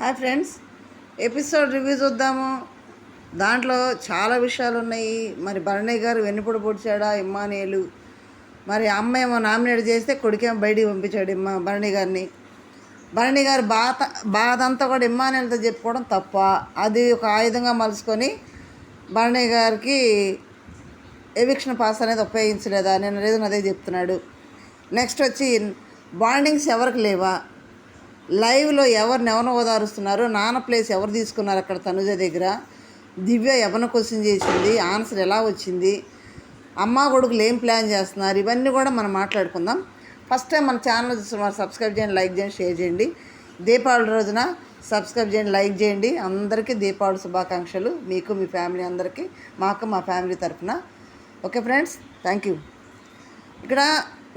Hi friends, episode review చూద్దాము. దాంట్లో చాలా విషయాలు ఉన్నాయి. మరి భరణి గారు వెన్నుపొడి పొడిచాడా ఇమ్మానియేలు, మరి అమ్మ ఏమో నామినేట్ చేస్తే కొడుకేమో బయటికి పంపించాడు భరణి గారిని. భరణి గారు బాధ అంతా కూడా ఇమ్మానియేల్తో చెప్పుకోవడం తప్ప, అది ఒక ఆయుధంగా మలుచుకొని భరణి గారికి ఎవిక్షన్ పాస్ అనేది ఉపయోగించలేదా? నేను రీజన్ అదే చెప్తున్నాడు. నెక్స్ట్ వచ్చి బాండింగ్స్ ఎవరికి లేవా, లైవ్లో ఎవరినెవరిని ఓదారుస్తున్నారు, నాన్న ప్లేస్ ఎవరు తీసుకున్నారు అక్కడ తనుజ దగ్గర, దివ్య ఎవరిని క్వశ్చన్ చేసింది, ఆన్సర్ ఎలా వచ్చింది, అమ్మ కొడుకులు ఏం ప్లాన్ చేస్తున్నారు, ఇవన్నీ కూడా మనం మాట్లాడుకుందాం. ఫస్ట్ టైం మన ఛానల్ చూస్తున్నారు, సబ్స్క్రైబ్ చేయండి, లైక్ చేయండి, షేర్ చేయండి. దీపావళి రోజున సబ్స్క్రైబ్ చేయండి, లైక్ చేయండి. అందరికీ దీపావళి శుభాకాంక్షలు, మీకు మీ ఫ్యామిలీ అందరికీ, మాకు మా ఫ్యామిలీ తరఫున. Okay friends, thank you. ఇక్కడ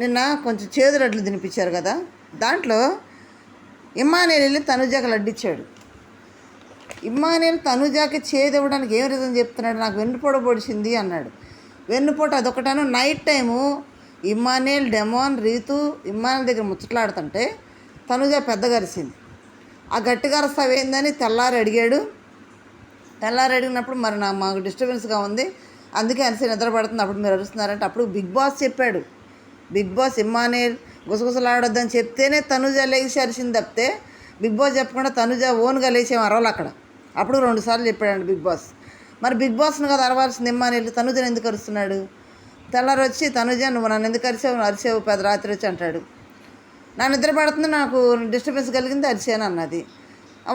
నిన్న కొంచెం చేదు లడ్లు తినిపించారు కదా, దాంట్లో ఇమ్మానియేల్ వెళ్ళి తనుజాకి లడ్డిచ్చాడు. ఇమ్మానియేల్ తనుజాకి చేదు ఇవ్వడానికి ఏం రీజన్ చెప్తున్నాడు, నాకు వెన్నుపోట పొడిచింది అన్నాడు. వెన్నుపోట అదొకటాను. Night time Emmanuel, Demon, Rithu Emmanuel దగ్గర ముచ్చట్లాడుతుంటే తనుజ పెద్దగా అరిసింది. ఆ గట్టిగా అరుస్తావేందని తెల్లారి అడిగాడు. తెల్లారి అడిగినప్పుడు మరి మాకు డిస్టర్బెన్స్గా ఉంది, అందుకే అరిసి నిద్ర పడుతుంది, అప్పుడు మీరు అరుస్తున్నారంటే అప్పుడు బిగ్ బాస్ చెప్పాడు. బిగ్ బాస్ ఇమ్మానియేల్ గుసగుసలాడొద్దని చెప్తేనే తనుజ లేచి అరిసింది తప్పితే బిగ్ బాస్ చెప్పకుండా తనుజ ఓన్గా లేచేం అరవలు అక్కడ. అప్పుడు 2 సార్లు చెప్పాడండి బిగ్ బాస్. మరి బిగ్ బాస్ను కదా అరవాల్సింది ఇమ్మానియేల్, తనుజను ఎందుకు అరుస్తున్నాడు? తెల్లారి వచ్చి తనుజ నువ్వు నన్ను ఎందుకు అరిసావు, అరిసావు పెద్ద రాత్రి వచ్చి అంటాడు. నా నిద్ర పడుతుంది, నాకు డిస్టర్బెన్స్ కలిగింది, అరిసాను అన్నది.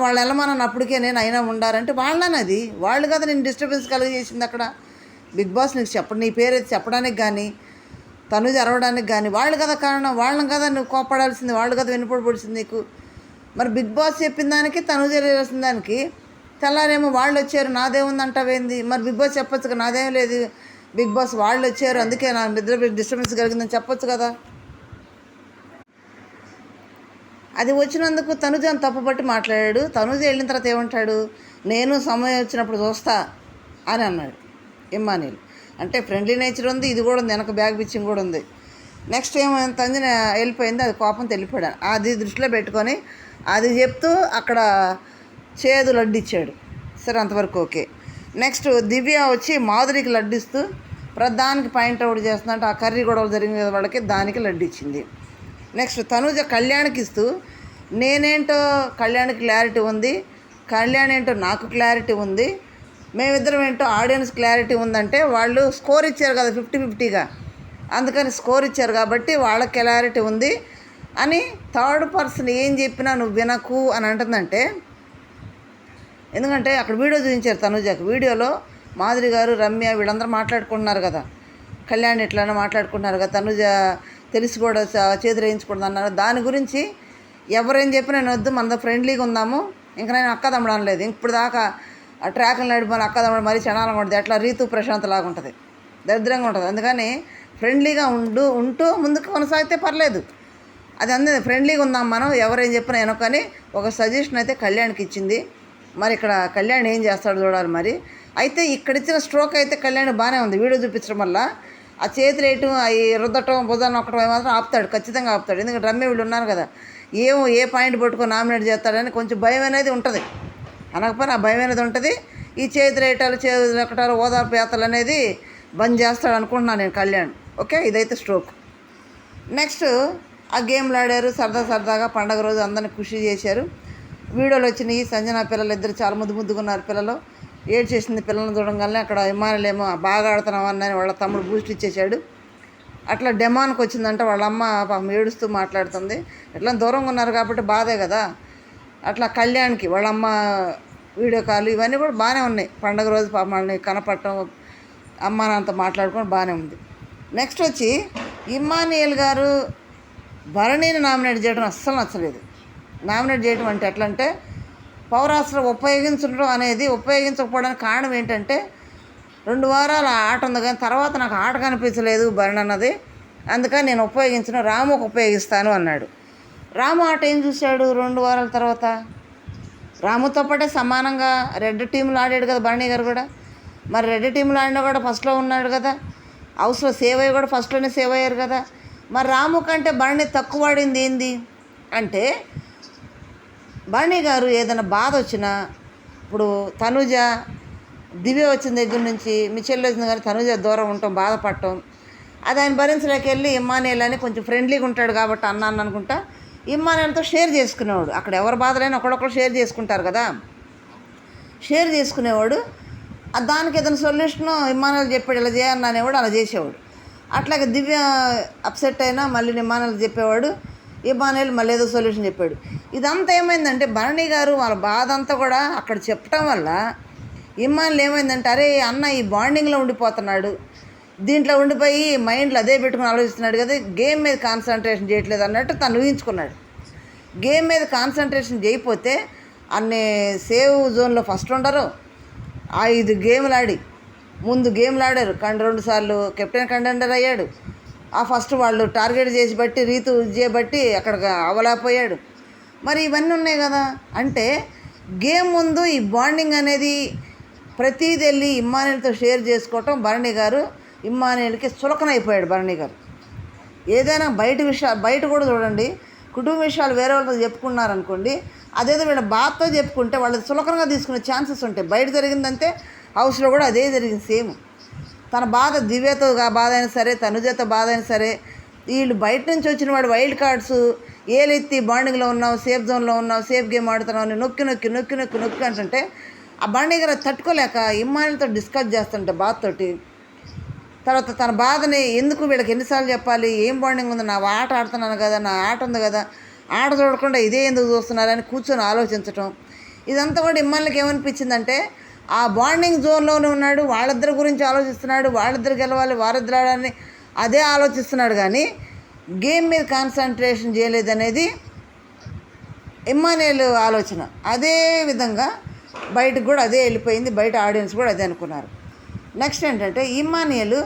వాళ్ళు వెళ్ళమన్నాను అప్పటికే నేను అయినా ఉండారంటే వాళ్ళనది, వాళ్ళు కదా నేను డిస్టర్బెన్స్ కలిగేసింది అక్కడ. బిగ్ బాస్ నీకు నీ పేరు చెప్పడానికి కానీ తనుజ అరవడానికి కానీ వాళ్ళు కదా కారణం, వాళ్ళని కదా నువ్వు కోపడాల్సింది, వాళ్ళు కదా వెన్నుపోటు పొడిచింది నీకు. మరి బిగ్ బాస్ చెప్పిన దానికి తనుజ వేసిన దానికి తెల్లారేమో వాళ్ళు వచ్చారు నాదేముంది అంటావేంది? మరి బిగ్ బాస్ చెప్పొచ్చు కదా నాదేం లేదు, బిగ్ బాస్ వాళ్ళు వచ్చారు అందుకే నాకు నిద్ర డిస్టర్బెన్స్ కలిగిందని చెప్పొచ్చు కదా. అది వచ్చినందుకు తనుజను తప్పుపట్టి మాట్లాడాడు. తనుజ వెళ్ళిన తర్వాత ఏమంటాడు, నేను సమయం వచ్చినప్పుడు చూస్తా అని అన్నాడు ఇమ్మానియేల్. అంటే ఫ్రెండ్లీ నేచర్ ఉంది, ఇది కూడా ఉంది, వెనక బ్యాగ్ పిచ్చింగ్ కూడా ఉంది. నెక్స్ట్ ఏమైనా తంజన వెళ్ళిపోయింది, అది కోపంతో వెళ్ళిపోయాడు. అది దృష్టిలో పెట్టుకొని అది చెప్తూ అక్కడ చేదు లడ్డు ఇచ్చాడు. సరే, అంతవరకు ఓకే. నెక్స్ట్ దివ్య వచ్చి మాధురికి లడ్డిస్తూ ప్రధానికి పాయింట్ అవుట్ చేస్తుందంటే ఆ కర్రీ గొడవలు జరిగిన వాళ్ళకి దానికి లడ్డు ఇచ్చింది. నెక్స్ట్ తనుజ కళ్యాణ్కి ఇస్తూ నేనేంటో కళ్యాణ్కి క్లారిటీ ఉంది, కళ్యాణ్ ఏంటో నాకు క్లారిటీ ఉంది, మేమిద్దరం ఏంటో ఆడియన్స్ క్లారిటీ ఉందంటే వాళ్ళు స్కోర్ ఇచ్చారు కదా 50-50గా, అందుకని స్కోర్ ఇచ్చారు కాబట్టి వాళ్ళకి క్లారిటీ ఉంది అని థర్డ్ పర్సన్ ఏం చెప్పినా నువ్వు వినకు అని అంటుందంటే. ఎందుకంటే అక్కడ వీడియో చూపించారు తనుజాకి, వీడియోలో మాధురి గారు, రమ్య వీళ్ళందరూ మాట్లాడుకుంటున్నారు కదా, కళ్యాణ్ ఇట్లానే మాట్లాడుకుంటున్నారు కదా, తనుజ తెలిసి కూడా చేతులు వేయించకూడదు అన్నారు. దాని గురించి ఎవరేం చెప్పినా నేను వద్దు, మన ఫ్రెండ్లీగా ఉందాము, ఇంకా నేను అక్కదమ్మడం అనలేదు. ఇప్పుడు దాకా ఆ ట్రాక్ని నడిపోయిన అక్కదమ్మడం మరీ చణాలంగా ఉంటుంది, అట్లా రీతు ప్రశాంత్ లాగా ఉంటుంది, దరిద్రంగా ఉంటుంది. అందుకని ఫ్రెండ్లీగా ఉంటూ ముందుకు కొనసాగితే పర్లేదు. అది అందరి ఫ్రెండ్లీగా ఉందాం మనం, ఎవరేం చెప్పినా వెనకని ఒక సజెషన్ అయితే కళ్యాణ్కి ఇచ్చింది. మరి ఇక్కడ కళ్యాణ్ ఏం చేస్తాడో చూడాలి. మరి అయితే ఇక్కడ ఇచ్చిన స్ట్రోక్ అయితే కళ్యాణ్ బాగానే ఉంది, వీడియో చూపించడం వల్ల ఆ చేతులు వేయటం, అవి రుద్దటం, భుజాన్ని నొక్కడం మాత్రం ఆపుతాడు, ఖచ్చితంగా ఆపుతాడు. ఎందుకంటే రమ్య వీళ్ళు ఉన్నారు కదా, ఏ పాయింట్ పట్టుకొని నామినేట్ చేస్తాడని కొంచెం భయం అనేది ఉంటుంది, అనకపోయినా ఆ భయం అనేది ఉంటుంది. ఈ చేతులు వేయటాలు, చేతులు నొక్కటాలు, ఓదార్పు యాత్రలు అనేది బంద్ చేస్తాడు అనుకుంటున్నాను నేను కళ్యాణ్. ఓకే, ఇదైతే స్ట్రోక్. నెక్స్ట్ ఆ గేమ్లు ఆడారు సరదాగా, పండగ రోజు అందరిని ఖుషి చేశారు. వీడియోలు వచ్చినాయి, సంజన పిల్లలు ఇద్దరు చాలా ముద్దుగా ఉన్నారు. పిల్లలు ఏడ్ చేసింది పిల్లల్ని చూడంగానే. అక్కడ ఇమ్మానియేల్ ఏమో బాగా ఆడుతున్నామని వాళ్ళ తమ్ముడు బూస్ట్ ఇచ్చేసాడు. అట్లా డెమాన్కి వచ్చిందంట, వాళ్ళ అమ్మ పాపం ఏడుస్తూ మాట్లాడుతుంది. ఎట్లా దూరంగా ఉన్నారు కాబట్టి బాధే కదా. అట్లా కళ్యాణ్కి వాళ్ళ అమ్మ వీడియో కాల్ ఇవన్నీ కూడా బాగానే ఉన్నాయి. పండగ రోజు పాపం వాళ్ళని కనపడటం, అమ్మ నాన్నతో మాట్లాడుకోవడం బాగానే ఉంది. నెక్స్ట్ వచ్చి ఇమ్మానియేల్ గారు భరణిని నామినేట్ చేయడం అస్సలు నచ్చలేదు. నామినేట్ చేయడం అంటే ఎట్లా అంటే పౌరాస్త్రం ఉపయోగించడం అనేది, ఉపయోగించకపోవడానికి కారణం ఏంటంటే 2 వారాల ఆట ఉంది కానీ తర్వాత నాకు ఆట కనిపించలేదు భరణి అన్నది, అందుకని నేను ఉపయోగించను, రాముకు ఉపయోగిస్తాను అన్నాడు. రాము ఆట ఏం చూశాడు 2 వారాల తర్వాత? రాముతో పాటే సమానంగా రెడ్ టీంలో ఆడాడు కదా భరణి గారు కూడా. మరి రెడ్ టీంలో ఆడినా కూడా ఫస్ట్లో ఉన్నాడు కదా, హౌస్లో సేవ్ అయ్యి కూడా ఫస్ట్లోనే సేవ్ అయ్యారు కదా. మరి రాము కంటే భరణి తక్కువ ఆడింది ఏంది అంటే భరణి గారు ఏదైనా బాధ వచ్చినా, ఇప్పుడు తనుజ దివ్య వచ్చిన దగ్గర నుంచి మీ చెల్లి వచ్చింది కానీ తనుజ దూరం ఉండటం, బాధపడటం, అది ఆయన భరించలేకెళ్ళి ఇమ్మానుయేల్ అని కొంచెం ఫ్రెండ్లీగా ఉంటాడు కాబట్టి అన్నాను అనుకుంటా ఇమ్మానుయేల్తో షేర్ చేసుకునేవాడు. అక్కడ ఎవరి బాధలైనా ఒకడొకరు షేర్ చేసుకుంటారు కదా, షేర్ చేసుకునేవాడు. దానికి ఏదైనా సొల్యూషను ఇమ్మానుయేల్ చెప్పాడు ఇలా చేయన్న అనేవాడు, అలా చేసేవాడు. అట్లాగే దివ్య అప్సెట్ అయినా మళ్ళీ ఇమ్మానుయేల్ చెప్పేవాడు, ఇమ్మానుయేల్ మళ్ళీ ఏదో సొల్యూషన్ చెప్పాడు. ఇదంతా ఏమైందంటే భరణి గారు వాళ్ళ బాధ అంతా కూడా అక్కడ చెప్పడం వల్ల ఇమ్మానుయేల్ ఏమైందంటే అరే అన్న ఈ బాండింగ్లో ఉండిపోతున్నాడు, దీంట్లో ఉండిపోయి మైండ్లో అదే పెట్టుకుని ఆలోచిస్తున్నాడు కదా, గేమ్ మీద కాన్సన్ట్రేషన్ చేయట్లేదు అన్నట్టు తను ఊహించుకున్నాడు. గేమ్ మీద కాన్సన్ట్రేషన్ చేయకపోతే అన్ని సేవ్ జోన్లో ఫస్ట్ ఉండరు. 5 గేమ్లు ఆడి ముందు గేమ్లు ఆడారు, 2 సార్లు కెప్టెన్ కంటెండర్ అయ్యాడు. ఆ ఫస్ట్ వాళ్ళు టార్గెట్ చేసి బట్టి రీతు చేయబట్టి అక్కడ అవలేకపోయాడు. మరి ఇవన్నీ ఉన్నాయి కదా, అంటే గేమ్ ముందు ఈ బాండింగ్ అనేది ప్రతిదీ వెళ్ళి ఇమ్మానుయేల్తో షేర్ చేసుకోవటం భరణి గారు ఇమ్మానుయేల్కి చులకనైపోయాడు. భరణి గారు ఏదైనా బయట కూడా చూడండి, కుటుంబ విషయాలు వేరే వాళ్ళతో చెప్పుకున్నారనుకోండి, అదేదో వీళ్ళ బాధతో చెప్పుకుంటే వాళ్ళు చులకనగా తీసుకునే ఛాన్సెస్ ఉంటాయి. బయట జరిగిందంటే హౌస్లో కూడా అదే జరిగింది సేమ్. తన బాధ దివ్యతో బాధ అయినా సరే, తనుజతో బాధ అయినా సరే, వీళ్ళు బయట నుంచి వచ్చిన వాడు వైల్డ్ కార్డ్స్ ఏలెత్తి బాండింగ్లో ఉన్నావు, సేఫ్ జోన్లో ఉన్నావు, సేఫ్ గేమ్ ఆడుతున్నావు అని నొక్కి నొక్కి నొక్కి నొక్కి నొక్కి అంటుంటే ఆ భరణి గారు తట్టుకోలేక ఇమ్మానుయేల్తో డిస్కస్ చేస్తుంటే బాధతోటి, తర్వాత తన బాధని ఎందుకు వీళ్ళకి ఎన్నిసార్లు చెప్పాలి, ఏం బాండింగ్ ఉంది, నా ఆట ఆడుతున్నాను కదా, నా ఆట ఉంది కదా, ఆట చూడకుండా ఇదే ఎందుకు చూస్తున్నారని కూర్చొని ఆలోచించటం. ఇదంతా కూడా ఇమ్మానుయేల్కి ఏమనిపించిందంటే ఆ బాండింగ్ జోన్లోనే ఉన్నాడు, వాళ్ళిద్దరి గురించి ఆలోచిస్తున్నాడు, వాళ్ళిద్దరు గెలవాలి, వారిద్దరు ఆడాలని అదే ఆలోచిస్తున్నాడు కానీ గేమ్ మీద కాన్సన్ట్రేషన్ చేయలేదనేది ఇమ్మానుయేల్ ఆలోచన. అదే విధంగా బయటకు కూడా అదే వెళ్ళిపోయింది, బయట ఆడియన్స్ కూడా అదే అనుకున్నారు. నెక్స్ట్ ఏంటంటే ఇమ్మానుయేల్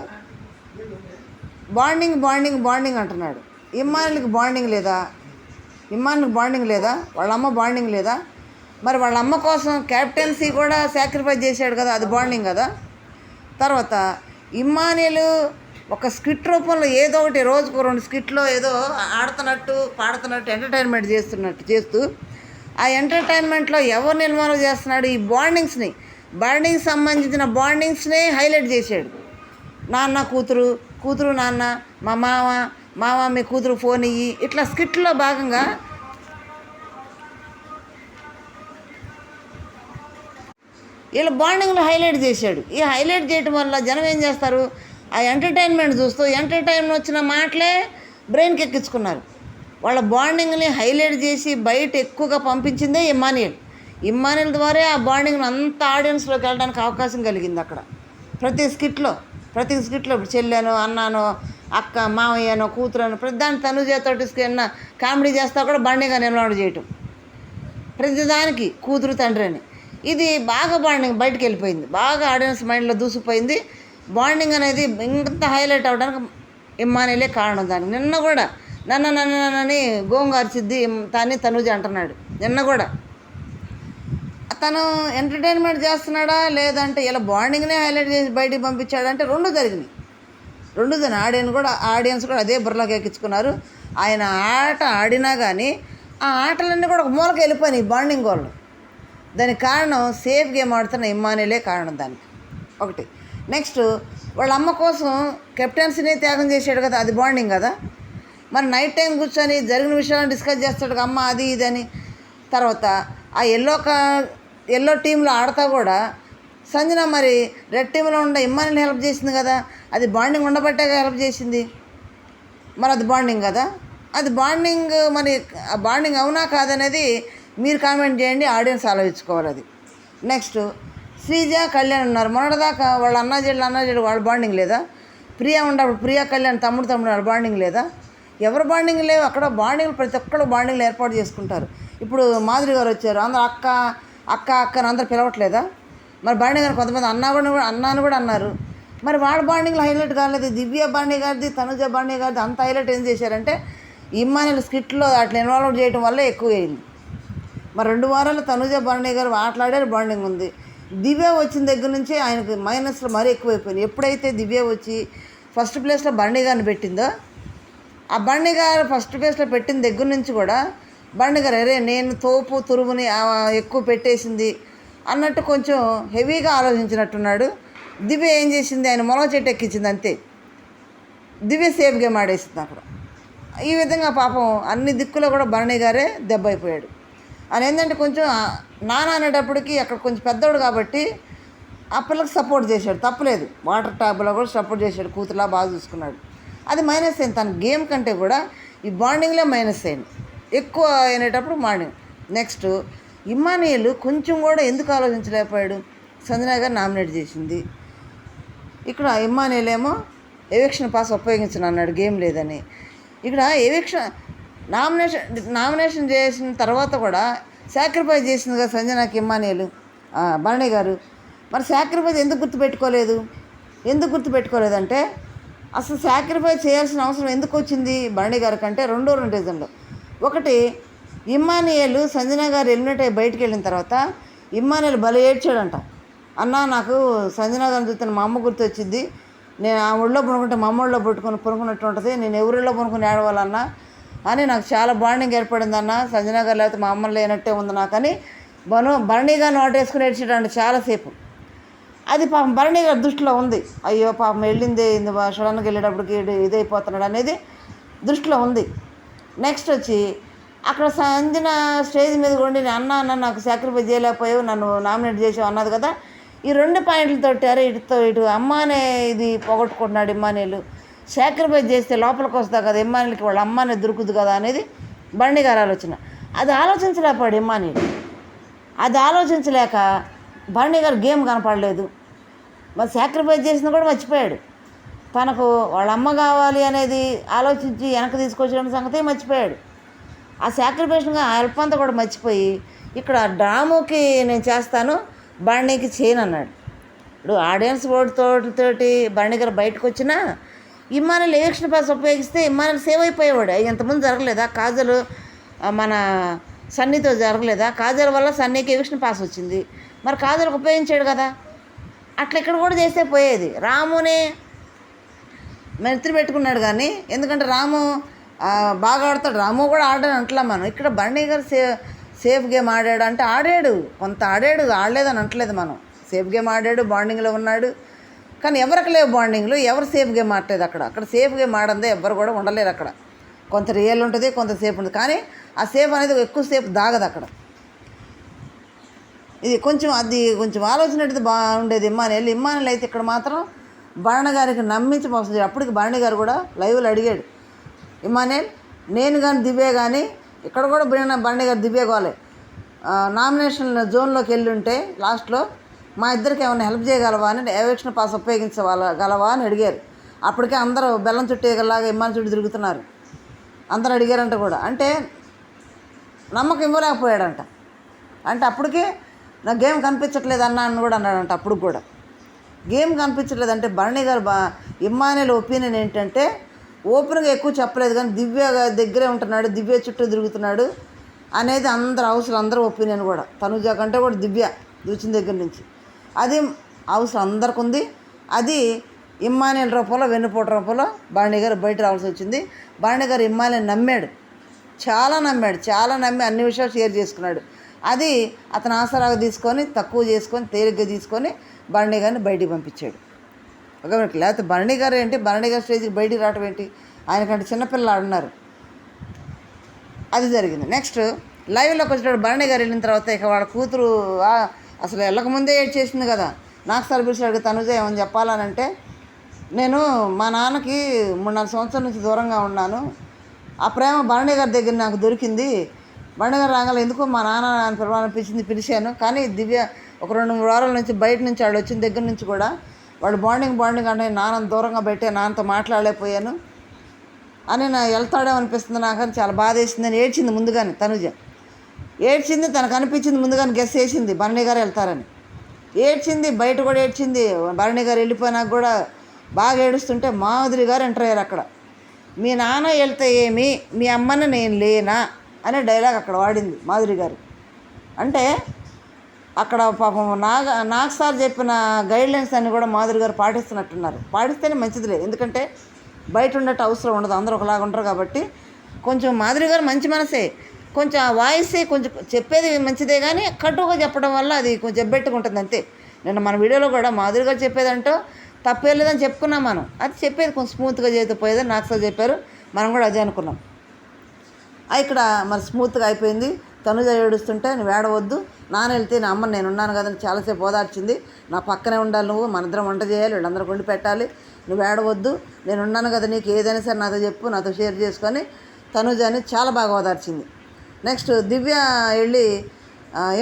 బాండింగ్ బాండింగ్ బాండింగ్ అంటున్నాడు. ఇమ్మానుయేల్కి బాండింగ్ లేదా? ఇమ్మానుయేల్కి బాండింగ్ లేదా? వాళ్ళ అమ్మ బాండింగ్ లేదా? మరి వాళ్ళ అమ్మ కోసం క్యాప్టెన్సీ కూడా సాక్రిఫైస్ చేశాడు కదా, అది బాండింగ్ కదా. తర్వాత ఇమ్మానుయేల్ ఒక స్కిట్ రూపంలో ఏదో ఒకటి రోజుకు 2 స్కిట్లో ఏదో ఆడుతున్నట్టు పాడుతున్నట్టు ఎంటర్టైన్మెంట్ చేస్తూ ఆ ఎంటర్టైన్మెంట్లో ఎవరిని ఇన్వాల్వ్ చేస్తున్నాడు, ఈ బాండింగ్ సంబంధించిన బాండింగ్స్నే హైలైట్ చేశాడు. నాన్న కూతురు, కూతురు నాన్న, మా మామ మీ కూతురు ఫోన్ ఇయ్యి, ఇట్లా స్కిట్లో భాగంగా వీళ్ళ బాండింగ్లో హైలైట్ చేశాడు. ఈ హైలైట్ చేయడం వల్ల జనం ఏం చేస్తారు, ఆ ఎంటర్టైన్మెంట్ చూస్తూ ఎంటర్టైన్మెంట్ వచ్చిన మాటలే బ్రెయిన్కి ఎక్కించుకున్నారు. వాళ్ళ బాండింగ్ని హైలైట్ చేసి బయట ఎక్కువగా పంపించిందే ఇమ్మానుయేల్ ద్వారా ఆ బాండింగ్ని అంత ఆడియన్స్లోకి వెళ్ళడానికి అవకాశం కలిగింది. అక్కడ ప్రతి స్కిట్లో ఇప్పుడు చెల్లెనో అన్నానో అక్క మామయ్యనో కూతురనో ప్రతి దాన్ని తనుజతోటి కామెడీ చేస్తా కూడా బాండింగ్గా నిలబడి చేయటం, ప్రతిదానికి కూతురు తండ్రి అని. ఇది బాగా బాండింగ్ బయటకు వెళ్ళిపోయింది, బాగా ఆడియన్స్ మైండ్లో దూసిపోయింది. బాండింగ్ అనేది ఇంత హైలైట్ అవ్వడానికి ఇమ్మానుయేలే కారణం. దానికి నిన్న కూడా నన్నని గోంగార్చిద్ది తనుజ అంటున్నాడు. నిన్న కూడా తను ఎంటర్టైన్మెంట్ చేస్తున్నాడా లేదంటే ఇలా బాండింగ్నే హైలైట్ చేసి బయటికి పంపించాడంటే రెండు జరిగినాయి. ఆడియన్స్ కూడా అదే బుర్రలోకి ఎక్కించుకున్నారు. ఆయన ఆట ఆడినా కానీ ఆ ఆటలన్నీ కూడా ఒక మూలకి వెళ్ళిపోయినాయి బాండింగ్ వాళ్ళు. దానికి కారణం సేఫ్ గేమ్ ఆడుతున్న ఇమ్మానుయేలే కారణం దానికి ఒకటి. నెక్స్ట్ వాళ్ళ అమ్మ కోసం కెప్టెన్సీని త్యాగం చేశాడు కదా, అది బాండింగ్ కదా. మరి నైట్ టైం కూర్చొని జరిగిన విషయాలను డిస్కస్ చేస్తాడు అమ్మ అది ఇది అని. తర్వాత ఆ ఎల్లో టీంలో ఆడతా కూడా సంజన మరి రెడ్ టీంలో ఉండే ఇమ్మానుయేల్ హెల్ప్ చేసింది కదా, అది బాండింగ్ ఉండబట్టే హెల్ప్ చేసింది. మరి అది బాండింగ్ కదా, అది బాండింగ్. మరి ఆ బాండింగ్ అవునా కాదనేది మీరు కామెంట్ చేయండి, ఆడియన్స్ ఆలోచించుకోవాలి అది. నెక్స్ట్ శ్రీజ కళ్యాణ్ ఉన్నారు. మొన్నటిదాకా వాళ్ళ అన్నాజీళ్ళు వాళ్ళ బాండింగ్ లేదా? ప్రియా ఉన్నప్పుడు ప్రియా కళ్యాణ్ తమ్ముడు వాళ్ళ బాండింగ్ లేదా? ఎవరు బాండింగ్ లేవు అక్కడ. బాండింగ్లు ప్రతి ఒక్కరు బాండింగ్లు ఏర్పాటు చేసుకుంటారు. ఇప్పుడు మాధురి గారు వచ్చారు, అందరూ అక్కని అందరు పిలవట్లేదా? మరి బాండింగ్ గారు కొంతమంది అన్నాను కూడా అన్నారు. మరి వాళ్ళ బాండింగ్లు హైలైట్ కాలేదు. దివ్య బాండి గారిది, తనుజ బాండి గారిది అంత హైలైట్ ఏం చేశారంటే ఇమ్మానుయేల్ స్కిట్లో అట్లా ఇన్వాల్వ్ చేయడం వల్ల ఎక్కువ అయింది. మరి 2 వారాలు తనుజ బాండి గారు మాట్లాడారు, బాండింగ్ ఉంది. దివ్య వచ్చిన దగ్గర నుంచి ఆయనకు మైనస్లు మరీ ఎక్కువైపోయినాయి. ఎప్పుడైతే దివ్య వచ్చి ఫస్ట్ ప్లేస్లో బాండి గారిని పెట్టిందో, ఆ బాండి గారు ఫస్ట్ ప్లేస్లో పెట్టిన దగ్గర నుంచి కూడా బండి గారు అరే నేను తోపు తురుముని ఎక్కువ పెట్టేసింది అన్నట్టు కొంచెం హెవీగా ఆలోచించినట్టున్నాడు. దివ్య ఏం చేసింది, ఆయన మొలవ చెట్టు ఎక్కించింది అంతే. దివ్య సేఫ్ గేమ్ ఆడేసింది అక్కడ. ఈ విధంగా పాపం అన్ని దిక్కులో కూడా భరణి గారే దెబ్బ అయిపోయాడు. అని ఏంటంటే కొంచెం నాన్న అనేటప్పటికి అక్కడ కొంచెం పెద్దోడు కాబట్టి ఆ పిల్లకి సపోర్ట్ చేశాడు, తప్పలేదు. వాటర్ ట్యాబ్లో కూడా సపోర్ట్ చేశాడు, కూతురులా బాగా చూసుకున్నాడు. అది మైనస్ అయింది. తన గేమ్ కంటే కూడా ఈ బాండింగ్లో మైనస్ అయింది, ఎక్కువ అయినప్పుడు మార్నింగ్. నెక్స్ట్ ఇమ్మానియల్ కొంచెం కూడా ఎందుకు ఆలోచించలేకపోయాడు. సంజన గారు నామినేట్ చేసింది, ఇక్కడ ఇమ్మానియల్ ఏమో ఎవిక్షన్ పాస్ ఉపయోగించను అన్నాడు, గేమ్ లేదని. ఇక్కడ ఎవిక్షన్ నామినేషన్ చేసిన తర్వాత కూడా సాక్రిఫైస్ చేసింది కదా సంజనాకి ఇమ్మానియల్ భరణి గారు. మరి సాక్రిఫైస్ ఎందుకు గుర్తుపెట్టుకోలేదంటే అసలు సాక్రిఫైస్ చేయాల్సిన అవసరం ఎందుకు వచ్చింది భరణి గారి కంటే రెండు రీజన్లు. ఒకటి, ఇమ్మానియల్ సంజన గారు ఎలిమినేట్ అయ్యి బయటికి వెళ్ళిన తర్వాత ఇమ్మానియల్ భలే ఏడ్చాడంట. అన్న నాకు సంజన గారిని చూస్తే మా అమ్మ గుర్తు వచ్చింది, నేను ఆ ఒళ్ళో పనుకుంటే మా అమ్మ ఒళ్ళో పనుకున్నట్టు ఉంటుంది, నేను ఎవరిలో పనుకుని ఏడవాలన్నా అని నాకు చాలా బాండింగ్ ఏర్పడింది అన్న, సంజన గారు లేకపోతే మా అమ్మ లేనట్టే ఉంది నాకని భరణి గారిని ఓటేసుకుని ఏడ్చాడంట చాలాసేపు. అది పాపం భరణి గారి దృష్టిలో ఉంది, అయ్యో పాపం వెళ్ళింది సడన్గా వెళ్ళేటప్పటికి ఇదైపోతున్నాడు అనేది దృష్టిలో ఉంది. నెక్స్ట్ వచ్చి అక్కడ సంజన స్టేజ్ మీద ఉండి అన్న నాకు సాక్రిఫైస్ చేయలేకపోయావు, నన్ను నామినేట్ చేసావు అన్నది కదా. ఈ రెండు పాయింట్లతో అరే ఇటు అమ్మానే ఇది పోగొట్టుకుంటున్నాడు ఇమ్మానియల్, సాక్రిఫైస్ చేస్తే లోపలికి వస్తా కదా ఇమ్మానియల్కి వాళ్ళ అమ్మానే దొరుకుతుంది కదా అనేది బండి గారి ఆలోచన. అది ఆలోచించలేకపోయాడు ఇమ్మానియల్. అది ఆలోచించలేక భరణి గారు గేమ్ కనపడలేదు. మరి సాక్రిఫైస్ చేసిన కూడా మర్చిపోయాడు. తనకు వాళ్ళ అమ్మ కావాలి అనేది ఆలోచించి వెనక్కి తీసుకొచ్చిన సంగతి మర్చిపోయాడు. ఆ సాక్రిఫైస్గా ఆ హెల్ప్ అంతా కూడా మర్చిపోయి ఇక్కడ డ్రాముకి నేను చేస్తాను, భరణికి చేయను అన్నాడు. ఇప్పుడు ఆడియన్స్ తోటి భరణి గారు బయటకు వచ్చినా ఇమ్మానియల్ ఎవిక్షన్ పాస్ ఉపయోగిస్తే ఇమ్మానియల్ సేవ్ అయిపోయేవాడు. ఎంతమంది జరగలేదా, కాజల్ మన సన్నీతో జరగలేదా, కాజల్ వల్ల సన్నీకి ఎవిక్షన్ పాస్ వచ్చింది, మరి కాజల్కి ఉపయోగించాడు కదా. అట్లా ఇక్కడ కూడా చేస్తే పోయేది. రాముని మెత్తి పెట్టుకున్నాడు కానీ, ఎందుకంటే రాము బాగా ఆడతాడు, రాము కూడా ఆడాడు అంటలా మనం. ఇక్కడ భరణి గారు సేఫ్ గేమ్ ఆడాడు అంటే ఆడాడు, కొంత ఆడాడు, ఆడలేదని అంటలేదు మనం. సేఫ్ గేమ్ ఆడాడు, బాండింగ్లో ఉన్నాడు. కానీ ఎవరికి లేవు బాండింగ్లు, ఎవరు సేఫ్ గేమ్ ఆడలేదు అక్కడ సేఫ్ గేమ్ ఆడందే ఎవరు కూడా ఉండలేరు అక్కడ. కొంత రియల్ ఉంటుంది, కొంత సేఫ్ ఉంటుంది, కానీ ఆ సేఫ్ అనేది ఎక్కువసేపు దాగదు అక్కడ. ఇది కొంచెం ఆలోచన బాగుండేది ఇమ్మానియల్ అయితే ఇక్కడ మాత్రం భరణి గారికి నమ్మించి మోసం చేయాలి. అప్పటికి భరణి గారు కూడా లైవ్లో అడిగాడు, ఇమ్మానియల్ నేను కానీ దివ్య కానీ ఇక్కడ కూడా భరణి గారు దివ్య గోలే నామినేషన్ జోన్లోకి వెళ్ళి ఉంటే లాస్ట్లో మా ఇద్దరికి ఏమైనా హెల్ప్ చేయగలవా అని ఎవిక్షన్ పాస్ ఉపయోగించగలవా అని అడిగారు. అప్పటికే అందరూ బెల్లం చుట్టేలాగా ఇమ్మాని చుట్టూ తిరుగుతున్నారు, అందరూ అడిగారంట కూడా. అంటే నమ్మకం ఇవ్వలేకపోయాడంట. అంటే అప్పటికే నాకు గేమ్ కనిపించట్లేదు అని కూడా అన్నాడంట. అప్పుడు కూడా గేమ్ కనిపించట్లేదు అంటే భరణి గారు ఇమ్మానియల్ ఒపీనియన్ ఏంటంటే ఓపెన్గా ఎక్కువ చెప్పలేదు కానీ దివ్య దగ్గరే ఉంటున్నాడు, దివ్య చుట్టూ తిరుగుతున్నాడు అనేది అందరూ ఒపీనియన్ కూడా. తనుజ కంటే కూడా దివ్య చూసిన దగ్గర నుంచి అది హౌస్ అందరికి ఉంది. అది ఇమ్మానియల్ రూపంలో వెన్నుపోటు రూపంలో భరణి గారు బయట రావాల్సి వచ్చింది. భరణి గారు ఇమ్మానియల్ నమ్మాడు, చాలా నమ్మి అన్ని విషయాలు షేర్ చేసుకున్నాడు. అది అతను ఆసరాగా తీసుకొని తక్కువ చేసుకొని తేలిగ్గా తీసుకొని భరణి గారిని బయటికి పంపించాడు. లేకపోతే భరణి గారు స్టేజ్కి బయటికి రావటం ఏంటి, ఆయనకంటే చిన్నపిల్లలు ఆడున్నారు. అది జరిగింది. నెక్స్ట్ లైవ్లోకి వచ్చేటప్పుడు భరణి గారు వెళ్ళిన తర్వాత ఇక వాళ్ళ కూతురు అసలు వెళ్ళకముందే ఏడ్చేసింది కదా. నాకు సర్వీస్ అడిగి తనుజ ఏమని చెప్పాలనంటే, నేను మా నాన్నకి 3-4 సంవత్సరాల నుంచి దూరంగా ఉన్నాను, ఆ ప్రేమ భరణి గారి దగ్గర నాకు దొరికింది. భరణి గారు రాగాలి ఎందుకు మా నాన్న పిలిచాను. కానీ దివ్య ఒక 2-3 వారాల నుంచి బయట నుంచి వాళ్ళు వచ్చిన దగ్గర నుంచి కూడా వాళ్ళు బాండింగ్ అంటే నాన్నని దూరంగా పెట్టే, నాన్నతో మాట్లాడలేకపోయాను అని వెళ్తాడేమో అనిపిస్తుంది నాకు అని చాలా బాధ వేసిందని ఏడ్చింది. ముందుగానే తనుజ ఏడ్చింది, తనకు అనిపించింది, ముందుగానే గెస్ చేసింది భరణి గారు వెళ్తారని. ఏడ్చింది, బయట కూడా ఏడ్చింది. భరణి గారు వెళ్ళిపోయినాక కూడా బాగా ఏడుస్తుంటే మాధురి గారు ఎంటర్ అయ్యారు అక్కడ. మీ నాన్న వెళ్తే ఏమి, మీ అమ్మని నేను లేనా అనే డైలాగ్ అక్కడ వాడింది మాధురి గారు. అంటే అక్కడ పాపం నాగ్ సార్ చెప్పిన గైడ్లైన్స్ అన్నీ కూడా మాధురి గారు పాటిస్తున్నట్టున్నారు. పాటిస్తేనే మంచిదిలే, ఎందుకంటే బయట ఉండేట్టు అవసరం ఉండదు, అందరూ ఒకలాగా ఉంటారు కాబట్టి. కొంచెం మాధురి గారు మంచి మనసే, కొంచెం ఆ వాయిసే కొంచెం చెప్పేది మంచిదే కానీ కటుగా చెప్పడం వల్ల అది కొంచెం ఎబ్బెట్టుకుంటుంది అంతే. నిన్న మన వీడియోలో కూడా మాధురి గారు చెప్పేదంటో తప్పే లేదని చెప్పుకున్నాం మనం. అది చెప్పేది కొంచెం స్మూత్గా చేస్తే పోయేదని నాకు సార్ చెప్పారు, మనం కూడా అదే అనుకున్నాం. ఇక్కడ మరి స్మూత్గా అయిపోయింది. తనుజ ఏడుస్తుంటే నువ్వు ఏడవద్దు, నాన్న వెళ్తే నా అమ్మ నేను ఉన్నాను కదని చాలాసేపు ఓదార్చింది. నా పక్కనే ఉండాలి, నువ్వు మన ఇద్దరం వంట చేయాలి, వీళ్ళందరూ వండి పెట్టాలి, నువ్వు ఏడవద్దు, నేను ఉన్నాను కదా, నీకు ఏదైనా సరే నాతో చెప్పు, నాతో షేర్ చేసుకొని తనుజని చాలా బాగా ఓదార్చింది. నెక్స్ట్ దివ్య వెళ్ళి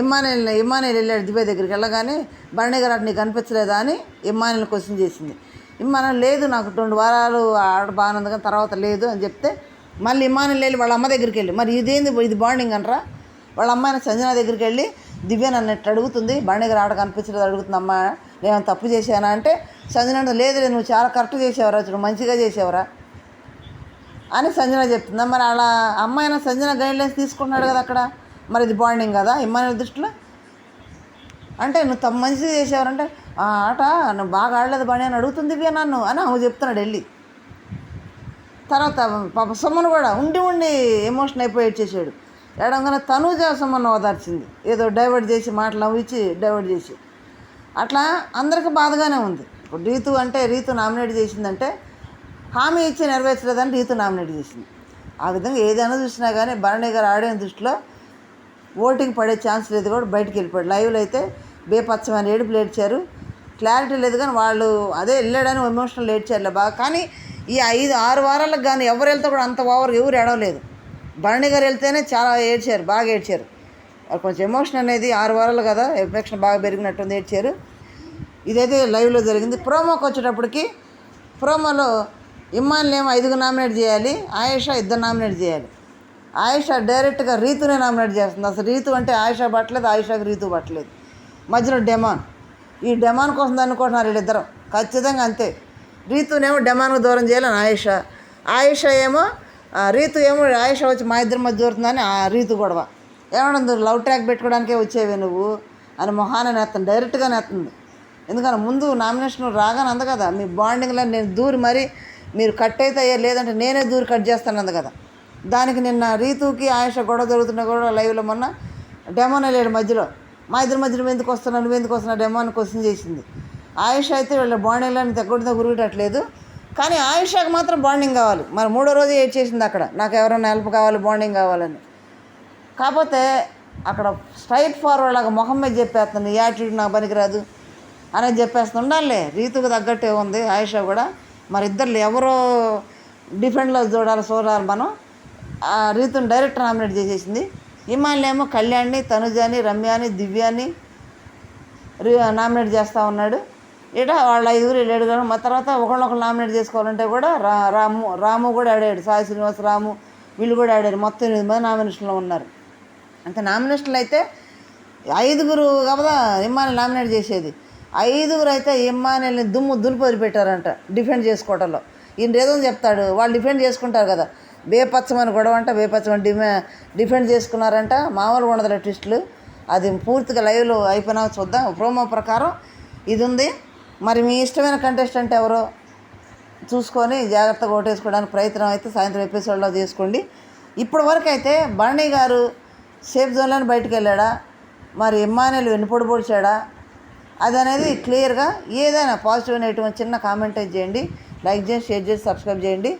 ఇమ్మానుయేల్ వెళ్ళాడు దివ్య దగ్గరికి. వెళ్ళగానే భరణి గారు అటు నీకు కనిపించలేదా అని ఇమ్మానుయేల్ క్వశ్చన్ చేసింది. ఇమ్మానుయేల్ లేదు, నాకు 2 వారాలు ఆడ బాగుంది కానీ తర్వాత లేదు అని చెప్తే మళ్ళీ ఇమ్మానుయేల్ వెళ్ళి వాళ్ళ అమ్మ దగ్గరికి వెళ్ళి మరి ఇది బాండింగ్ అంటారా. వాళ్ళ అమ్మాయిన సంజన దగ్గరికి వెళ్ళి దివ్య నన్ను ఎట్టు అడుగుతుంది, భరణి గారు ఆడ కనిపించలేదు అడుగుతుంది, అమ్మ నేను తప్పు చేశానా అంటే సంజన అంటే లేదు నువ్వు చాలా కరెక్ట్ చేసేవరా, చూడు మంచిగా చేసేవరా అని సంజన చెప్తుందా. మరి అలా అమ్మాయిన సంజన గైడ్లైన్స్ తీసుకుంటున్నాడు కదా అక్కడ, మరి ఇది బాండింగ్ కదా ఇమ్మానుయేల్ దృష్టిలో. అంటే నువ్వు మంచిగా చేసేవారంటే ఆ ఆట నువ్వు బాగా ఆడలేదు బాణి అని అడుగుతుంది దివ్య నన్ను అని ఆమె చెప్తున్నాడు వెళ్ళి. తర్వాత పాప సుమన్ కూడా ఉండి ఎమోషన్ అయిపోయి చేసాడు. ఏడంగానే తనుజ సుమన్ ఓదార్చింది, ఏదో డైవర్ట్ చేసి మాటలు నవ్వించి డైవర్ట్ చేసి. అట్లా అందరికీ బాధగానే ఉంది. ఇప్పుడు రీతు నామినేట్ చేసిందంటే హామీ ఇచ్చి నెరవేర్చలేదని రీతు నామినేట్ చేసింది. ఆ విధంగా ఏదైనా చూసినా కానీ భరణి గారు ఆడిన దృష్టిలో ఓటింగ్ పడే ఛాన్స్ లేదు కూడా బయటికి వెళ్ళిపోయాడు. లైవ్లో అయితే బేపచ్చమని ఏడుపులు ఏడ్చారు, క్లారిటీ లేదు కానీ వాళ్ళు అదే వెళ్ళాడని ఎమోషనల్ ఏడ్చారులే బాగా. కానీ ఈ 5-6 వారాలకు కానీ ఎవరు వెళ్తే కూడా అంత ఓవర్ ఎవరు ఏడవలేదు. భరణి గారు వెళ్తేనే చాలా ఏడ్చారు, బాగా ఏడ్చారు. కొంచెం ఎమోషన్ అనేది 6 వారాలు కదా, ఎఫెక్షన్ బాగా పెరిగినట్టుంది, ఏడ్చారు. ఇదైతే లైవ్లో జరిగింది. ప్రోమోకి వచ్చేటప్పటికి ప్రోమోలో ఇమ్మాన్లేమో 5 నామినేట్ చేయాలి, ఆయేషా 2 నామినేట్ చేయాలి. ఆయేషా డైరెక్ట్గా రీతునే నామినేట్ చేస్తుంది. అసలు రీతు అంటే ఆయేషా పట్టలేదు, ఆయేషాకి రీతు పట్టలేదు. మధ్యలో డెమాన్, ఈ డెమాన్ కోసం అనుకుంటున్నారు వీళ్ళిద్దరం ఖచ్చితంగా అంతే. రీతునేమో డెమాన్కు దూరం చేయాలని ఆయేషా ఏమో రీతు ఏమో ఆయేషా వచ్చి మా ఇద్దరి మధ్య దూరుతుందని ఆ రీతు గొడవ. ఏమన్నా లవ్ ట్రాక్ పెట్టుకోవడానికే వచ్చేవి నువ్వు అని మొహాన నేస్తుంది, డైరెక్ట్గా నేస్తుంది. ఎందుకని ముందు నామినేషన్ రాగానే అంది కదా, మీ బాండింగ్లో నేను దూరి మరి మీరు కట్ అయితే అయ్యారు, లేదంటే నేనే దూరి కట్ చేస్తాను అంది కదా. దానికి నిన్న రీతుకి ఆయేషా గొడవ జరుగుతున్నా కూడా లైవ్లో మొన్న డెమాన్ వెళ్ళాడు మధ్యలో, మా ఇద్దరి మధ్యలో ఎందుకు వస్తున్నావు, నువ్వు ఎందుకు వస్తున్నావు డెమాన్ క్వశ్చన్ చేసింది. ఆయేషా అయితే వీళ్ళ బాండింగ్లో తగ్గొడితే గురిగట్టలేదు, కానీ ఆయేషాకి మాత్రం బాండింగ్ కావాలి. మరి 3వ రోజు ఏడ్ చేసింది అక్కడ, నాకు ఎవరైనా హెల్ప్ కావాలి, బాండింగ్ కావాలని. కాకపోతే అక్కడ స్ట్రైట్ ఫార్వర్డ్ లాగా మొహం మీద చెప్పేస్తుంది, ఈ యాటిట్యూడ్ నాకు పనికిరాదు అనేది చెప్పేస్తుంది. ఉండాలి రీతుకు తగ్గట్టే ఉంది ఆయేషా కూడా. మరి ఇద్దరు ఎవరో డిఫెండ్లో చూడాలి మనం. ఆ రీతుని డైరెక్ట్ నామినేట్ చేసేసింది. ఇమ్మాన్లేమో కళ్యాణ్ని, తనుజాని, రమ్యాని, దివ్యాని నామినేట్ చేస్తూ ఉన్నాడు. ఇట వాళ్ళ 5 7 మా తర్వాత ఒకళ్ళొకరు నామినేట్ చేసుకోవాలంటే కూడా రాము కూడా ఆడాడు, సాయి శ్రీనివాస్, రాము వీళ్ళు కూడా ఆడారు. మొత్తం 8 మంది నామినేషన్లో ఉన్నారు. అంతే నామినేషన్లు అయితే 5 కదా ఇమ్మానుయేల్ నామినేట్ చేసేది. 5 అయితే ఇమ్మానుయేల్ని దులిపి వదిలిపెట్టారంట డిఫెండ్ చేసుకోవటంలో. ఈయన ఏదో చెప్తాడు, వాళ్ళు డిఫెండ్ చేసుకుంటారు కదా, బేపచ్చమని గొడవ అంట, బేపచ్చమని డిఫెండ్ చేసుకున్నారంట. మామూలుగా ఉండదు ట్విస్టులు. అది పూర్తిగా లైవ్లో అయిపోయినా చూద్దాం. ప్రోమో ప్రకారం ఇది ఉంది. మరి మీ ఇష్టమైన కంటెస్టెంట్ ఎవరో చూసుకొని జాగ్రత్తగా ఓటేసుకోవడానికి ప్రయత్నం అయితే సాయంత్రం ఎపిసోడ్లో చేసుకోండి. ఇప్పటి వరకు అయితే భరణి గారు సేఫ్ జోన్లోనే బయటకు వెళ్ళాడా, మరి ఇమ్మానుయేల్ వెన్నుపోటు పొడిచాడా, అది అనేది క్లియర్గా ఏదైనా పాజిటివ్ నెగిటివ్ చిన్న కామెంట్ చేయండి. లైక్ చేసి షేర్ చేసి సబ్స్క్రైబ్ చేయండి.